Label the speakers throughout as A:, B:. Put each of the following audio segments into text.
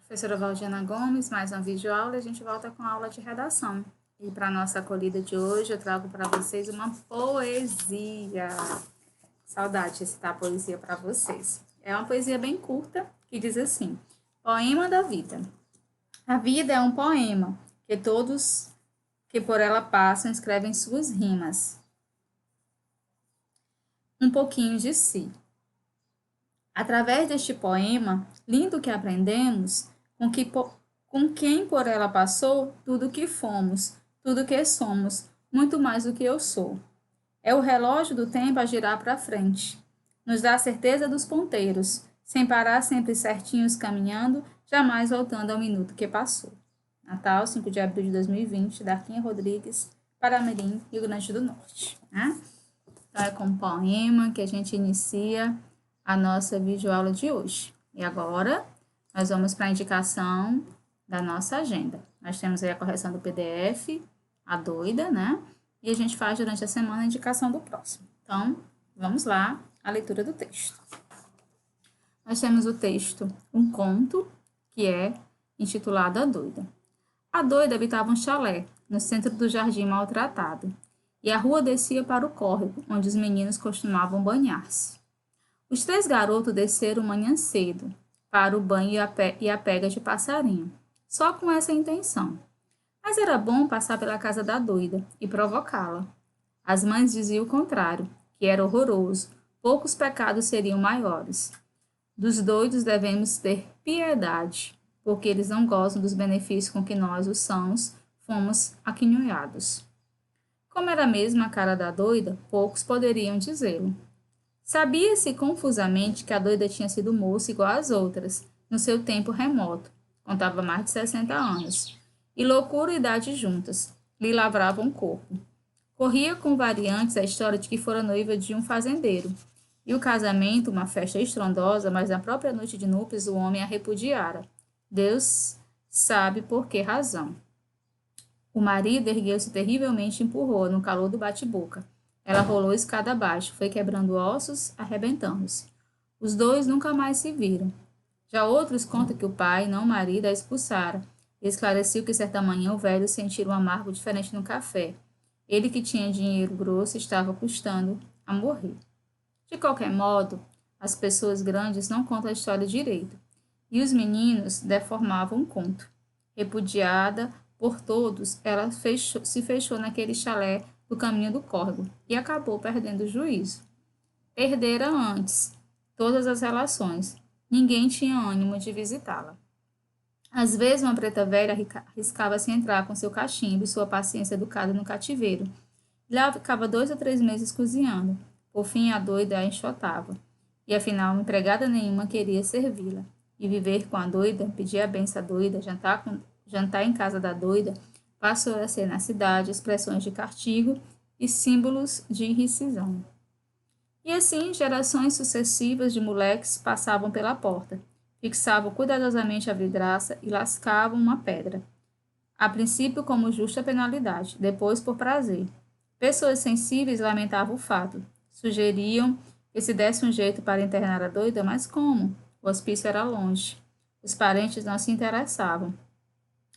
A: Professora Valdiana Gomes, mais uma videoaula, a gente volta com a aula de redação. E para a nossa acolhida de hoje, eu trago para vocês uma poesia. Saudade de citar poesia para vocês. É uma poesia bem curta, que diz assim: Poema da vida. A vida é um poema, que todos que por ela passam escrevem suas rimas. Um pouquinho de si. Através deste poema, lindo que aprendemos, com quem por ela passou, tudo que fomos, tudo que somos, muito mais do que eu sou. É o relógio do tempo a girar para frente. Nos dá a certeza dos ponteiros, sem parar sempre certinhos caminhando, jamais voltando ao minuto que passou. Natal, 5 de abril de 2020, Darquinha Rodrigues, Paramirim, Rio Grande do Norte. Né? Então, é com um poema que a gente inicia a nossa videoaula de hoje. E agora, nós vamos para a indicação da nossa agenda. Nós temos aí a correção do PDF, a doida, né? E a gente faz durante a semana a indicação do próximo. Então, vamos lá, a leitura do texto. Nós temos o texto Um Conto, que é intitulado A Doida. A doida habitava um chalé, no centro do jardim maltratado, e a rua descia para o córrego, onde os meninos costumavam banhar-se. Os 3 garotos desceram manhã cedo, para o banho e a pega de passarinho, só com essa intenção. Mas era bom passar pela casa da doida e provocá-la. As mães diziam o contrário, que era horroroso, poucos pecados seriam maiores. Dos doidos devemos ter piedade, porque eles não gozam dos benefícios com que nós, os sãos, fomos aquinhoados. Como era mesmo a cara da doida, poucos poderiam dizê-lo. Sabia-se confusamente que a doida tinha sido moça igual às outras, no seu tempo remoto, contava mais de 60 anos, e loucura e idade juntas, lhe lavravam o corpo. Corria com variantes a história de que fora noiva de um fazendeiro, e o casamento, uma festa estrondosa, mas na própria noite de núpcias o homem a repudiara. Deus sabe por que razão. O marido ergueu-se terrivelmente e empurrou-a no calor do bate-boca. Ela rolou escada abaixo, foi quebrando ossos, arrebentando-se. Os 2 nunca mais se viram. Já outros contam que o pai, não o marido, a expulsara. E esclareceu que certa manhã o velho sentira um amargo diferente no café. Ele que tinha dinheiro grosso estava custando a morrer. De qualquer modo, as pessoas grandes não contam a história direito. E os meninos deformavam o conto. Repudiada por todos, ela se fechou naquele chalé do caminho do córrego e acabou perdendo o juízo. Perdera antes todas as relações. Ninguém tinha ânimo de visitá-la. Às vezes, uma preta velha arriscava-se entrar com seu cachimbo e sua paciência educada no cativeiro. E lá ficava 2 ou 3 meses cozinhando. Por fim, a doida a enxotava. E afinal, empregada nenhuma queria servi-la. E viver com a doida, pedir a benção à doida, jantar em casa da doida, passou a ser na cidade expressões de castigo e símbolos de irricisão. E assim, gerações sucessivas de moleques passavam pela porta, fixavam cuidadosamente a vidraça e lascavam uma pedra. A princípio como justa penalidade, depois por prazer. Pessoas sensíveis lamentavam o fato, sugeriam que se desse um jeito para internar a doida, mas como? O hospício era longe. Os parentes não se interessavam.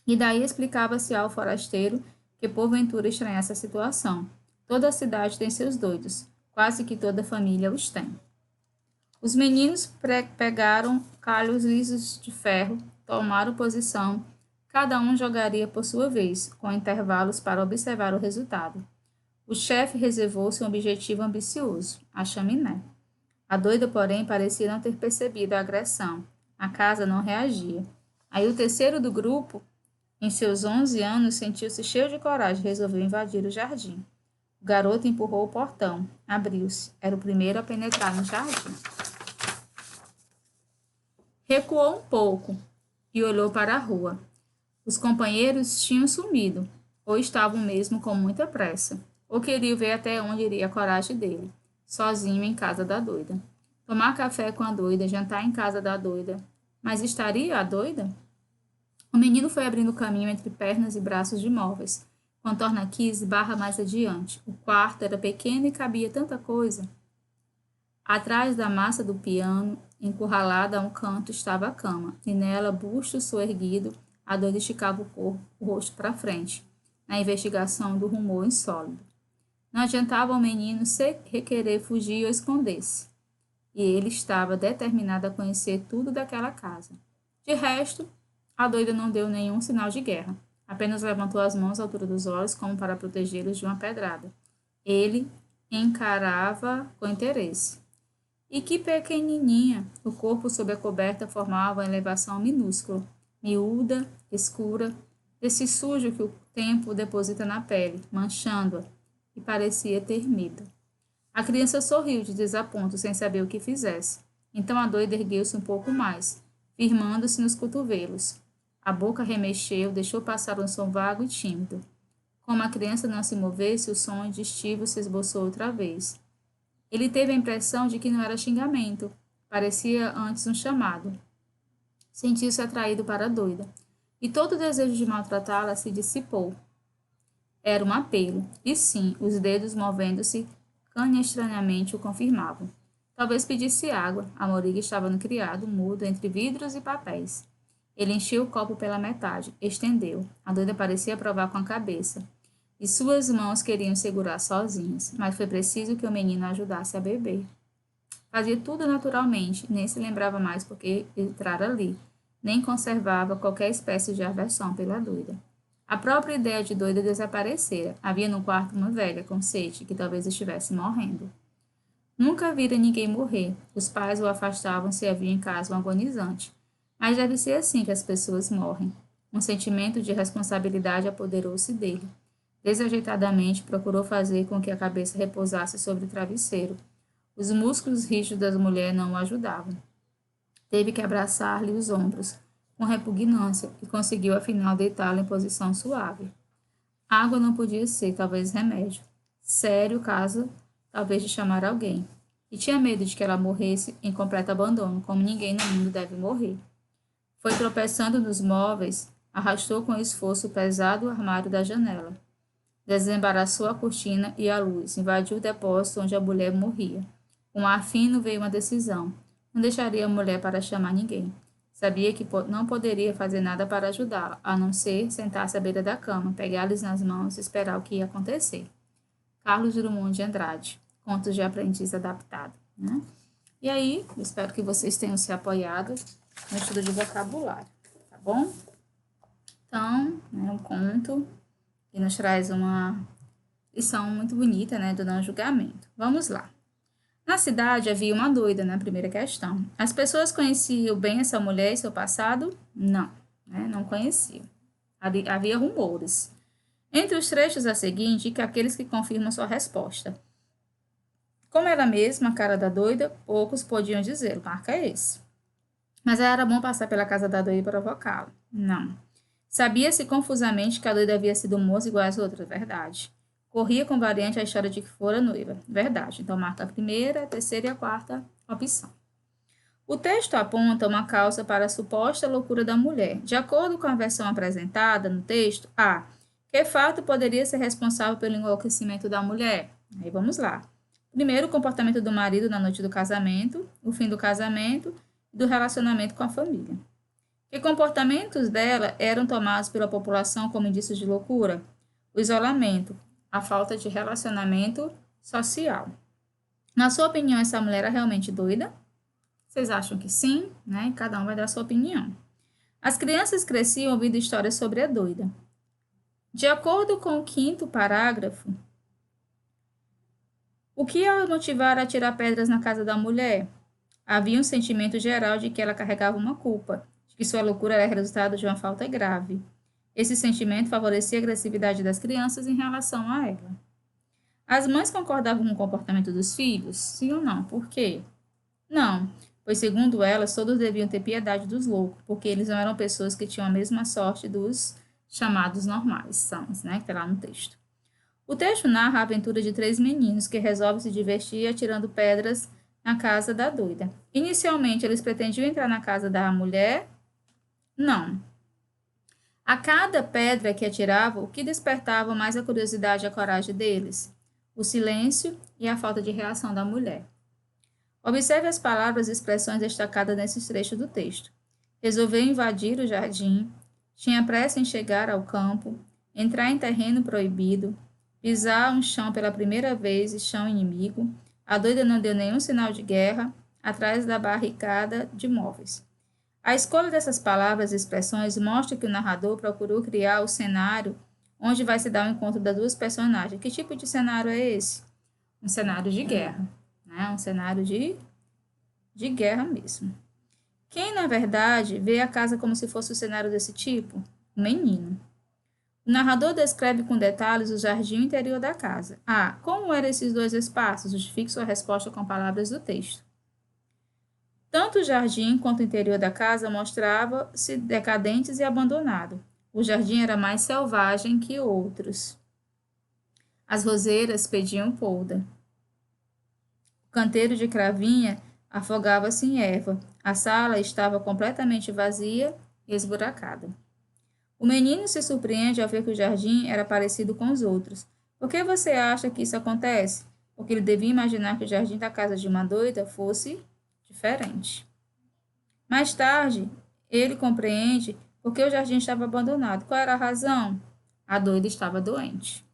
A: E daí explicava-se ao forasteiro que porventura estranhasse a situação. Toda a cidade tem seus doidos, quase que toda a família os tem. Os meninos pegaram calhos lisos de ferro, tomaram posição, cada um jogaria por sua vez, com intervalos para observar o resultado. O chefe reservou-se um objetivo ambicioso, a chaminé. A doida, porém, parecia não ter percebido a agressão. A casa não reagia. Aí o terceiro do grupo, em seus 11 anos, sentiu-se cheio de coragem e resolveu invadir o jardim. O garoto empurrou o portão. Abriu-se. Era o primeiro a penetrar no jardim. Recuou um pouco e olhou para a rua. Os companheiros tinham sumido, ou estavam mesmo com muita pressa, ou queriam ver até onde iria a coragem dele, sozinho em casa da doida. Tomar café com a doida, jantar em casa da doida. Mas estaria a doida? O menino foi abrindo caminho entre pernas e braços de móveis. Contorna aqui, esbarra mais adiante. O quarto era pequeno e cabia tanta coisa. Atrás da massa do piano, Encurralada a um canto estava a cama, e nela, busto soerguido, a doida esticava o corpo, o rosto para frente, na investigação do rumor insólido. Não adiantava ao menino se requerer fugir ou esconder-se, e ele estava determinado a conhecer tudo daquela casa. De resto, a doida não deu nenhum sinal de guerra, apenas levantou as mãos à altura dos olhos como para protegê-los de uma pedrada. Ele encarava com interesse. E que pequenininha! O corpo sob a coberta formava uma elevação minúscula, miúda, escura, desse sujo que o tempo deposita na pele, manchando-a, e parecia ter medo. A criança sorriu de desaponto, sem saber o que fizesse. Então a doida ergueu-se um pouco mais, firmando-se nos cotovelos. A boca remexeu, deixou passar um som vago e tímido. Como a criança não se movesse, o som digestivo se esboçou outra vez. Ele teve a impressão de que não era xingamento, parecia antes um chamado. Sentiu-se atraído para a doida, e todo o desejo de maltratá-la se dissipou. Era um apelo, e sim, os dedos movendo-se estranhamente o confirmavam. Talvez pedisse água, a moriga estava no criado, mudo, entre vidros e papéis. Ele encheu o copo pela metade, estendeu. A doida parecia provar com a cabeça, e suas mãos queriam segurar sozinhas, mas foi preciso que o menino a ajudasse a beber. Fazia tudo naturalmente, nem se lembrava mais porque entrara ali, nem conservava qualquer espécie de aversão pela doida. A própria ideia de doida desaparecera. Havia no quarto uma velha com sede, que talvez estivesse morrendo. Nunca vira ninguém morrer. Os pais o afastavam se havia em casa um agonizante. Mas deve ser assim que as pessoas morrem. Um sentimento de responsabilidade apoderou-se dele. Desajeitadamente, procurou fazer com que a cabeça repousasse sobre o travesseiro. Os músculos rígidos da mulher não o ajudavam. Teve que abraçar-lhe os ombros, com repugnância, e conseguiu afinal deitá-la em posição suave. Água não podia ser, talvez remédio. Sério caso, talvez de chamar alguém. E tinha medo de que ela morresse em completo abandono, como ninguém no mundo deve morrer. Foi tropeçando nos móveis, arrastou com esforço o pesado armário da janela. Desembaraçou a cortina e a luz, invadiu o depósito onde a mulher morria. Com um ar fino veio uma decisão. Não deixaria a mulher para chamar ninguém. Sabia que não poderia fazer nada para ajudá-la, a não ser sentar-se à beira da cama, pegá-los nas mãos e esperar o que ia acontecer. Carlos Drummond de Andrade, Contos de Aprendiz Adaptado. Né? E aí, eu espero que vocês tenham se apoiado no estudo de vocabulário, tá bom? Então, um conto que nos traz uma lição muito bonita, né, do não julgamento. Vamos lá. Na cidade havia uma doida, na primeira questão. As pessoas conheciam bem essa mulher e seu passado? Não, não conheciam. Havia rumores. Entre os trechos a seguir, indica aqueles que confirmam sua resposta. Como era mesmo a cara da doida, poucos podiam dizer, marca esse. Mas era bom passar pela casa da doida e provocá-la. Não. Sabia-se confusamente que a doida havia sido moça igual às outras, verdade. Corria com variante a história de que fora noiva, verdade. Então, marca a primeira, a terceira e a quarta opção. O texto aponta uma causa para a suposta loucura da mulher. De acordo com a versão apresentada no texto, A. Que fato poderia ser responsável pelo enlouquecimento da mulher? Aí vamos lá. Primeiro, o comportamento do marido na noite do casamento, o fim do casamento e do relacionamento com a família. Que comportamentos dela eram tomados pela população como indícios de loucura? O isolamento, a falta de relacionamento social. Na sua opinião, essa mulher era realmente doida? Vocês acham que sim, né? Cada um vai dar a sua opinião. As crianças cresciam ouvindo histórias sobre a doida. De acordo com o 5º parágrafo, o que a motivara a tirar pedras na casa da mulher? Havia um sentimento geral de que ela carregava uma culpa, de que sua loucura era resultado de uma falta grave. Esse sentimento favorecia a agressividade das crianças em relação a ela. As mães concordavam com o comportamento dos filhos? Sim ou não? Por quê? Não, pois segundo elas, todos deviam ter piedade dos loucos, porque eles não eram pessoas que tinham a mesma sorte dos chamados normais, sãos, né? Que está lá no texto. O texto narra a aventura de 3 meninos que resolvem se divertir atirando pedras na casa da doida. Inicialmente, eles pretendiam entrar na casa da mulher? Não. A cada pedra que atiravam, o que despertava mais a curiosidade e a coragem deles? O silêncio e a falta de reação da mulher. Observe as palavras e expressões destacadas nesses trechos do texto. Resolveu invadir o jardim, tinha pressa em chegar ao campo, entrar em terreno proibido, pisar um chão pela primeira vez e chão inimigo, a doida não deu nenhum sinal de guerra, atrás da barricada de móveis. A escolha dessas palavras e expressões mostra que o narrador procurou criar o cenário onde vai se dar o encontro das duas personagens. Que tipo de cenário é esse? Um cenário de guerra, né? Um cenário de guerra mesmo. Quem, na verdade, vê a casa como se fosse o cenário desse tipo? O menino. O narrador descreve com detalhes o jardim interior da casa. Como eram esses dois espaços? Justifique sua resposta com palavras do texto. Tanto o jardim quanto o interior da casa mostrava-se decadentes e abandonado. O jardim era mais selvagem que outros. As roseiras pediam poda. O canteiro de cravinha afogava-se em erva. A sala estava completamente vazia e esburacada. O menino se surpreende ao ver que o jardim era parecido com os outros. Por que você acha que isso acontece? Porque ele devia imaginar que o jardim da casa de uma doida fosse diferente. Mais tarde, ele compreende por que o jardim estava abandonado. Qual era a razão? A doida estava doente.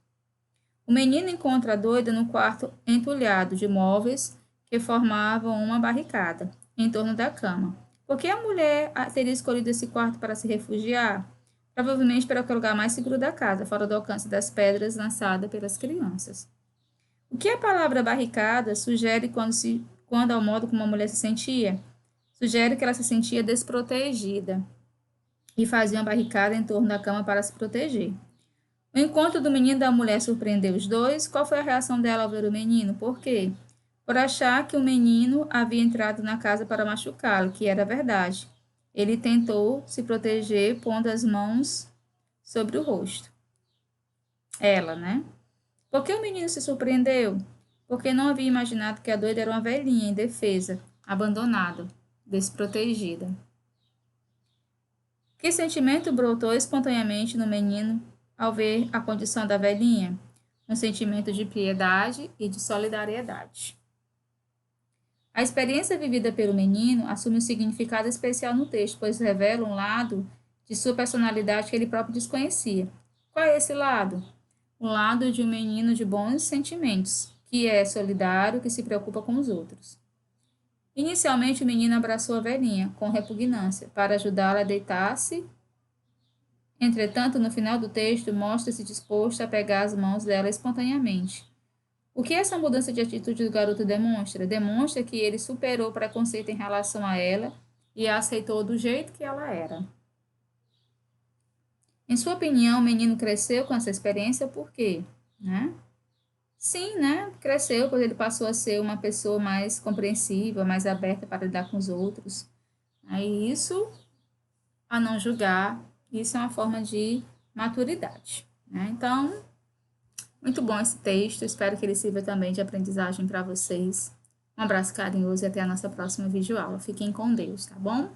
A: O menino encontra a doida no quarto entulhado de móveis que formavam uma barricada em torno da cama. Por que a mulher teria escolhido esse quarto para se refugiar? Provavelmente para o lugar mais seguro da casa, fora do alcance das pedras lançadas pelas crianças. O que a palavra barricada sugere quando ao modo como a mulher se sentia? Sugere que ela se sentia desprotegida e fazia uma barricada em torno da cama para se proteger. O encontro do menino e da mulher surpreendeu os dois. Qual foi a reação dela ao ver o menino? Por quê? Por achar que o menino havia entrado na casa para machucá-lo, que era verdade. Ele tentou se proteger pondo as mãos sobre o rosto. Ela, né? Por que o menino se surpreendeu? Porque não havia imaginado que a doida era uma velhinha indefesa, abandonada, desprotegida. Que sentimento brotou espontaneamente no menino ao ver a condição da velhinha? Um sentimento de piedade e de solidariedade. A experiência vivida pelo menino assume um significado especial no texto, pois revela um lado de sua personalidade que ele próprio desconhecia. Qual é esse lado? O lado de um menino de bons sentimentos, que é solidário, que se preocupa com os outros. Inicialmente, o menino abraçou a velhinha, com repugnância, para ajudá-la a deitar-se. Entretanto, no final do texto, mostra-se disposto a pegar as mãos dela espontaneamente. O que essa mudança de atitude do garoto demonstra? Demonstra que ele superou o preconceito em relação a ela e a aceitou do jeito que ela era. Em sua opinião, o menino cresceu com essa experiência por quê? Sim, cresceu, pois ele passou a ser uma pessoa mais compreensiva, mais aberta para lidar com os outros. Aí isso, a não julgar, isso é uma forma de maturidade. Então, muito bom esse texto, espero que ele sirva também de aprendizagem para vocês. Um abraço carinhoso e até a nossa próxima videoaula. Fiquem com Deus, tá bom?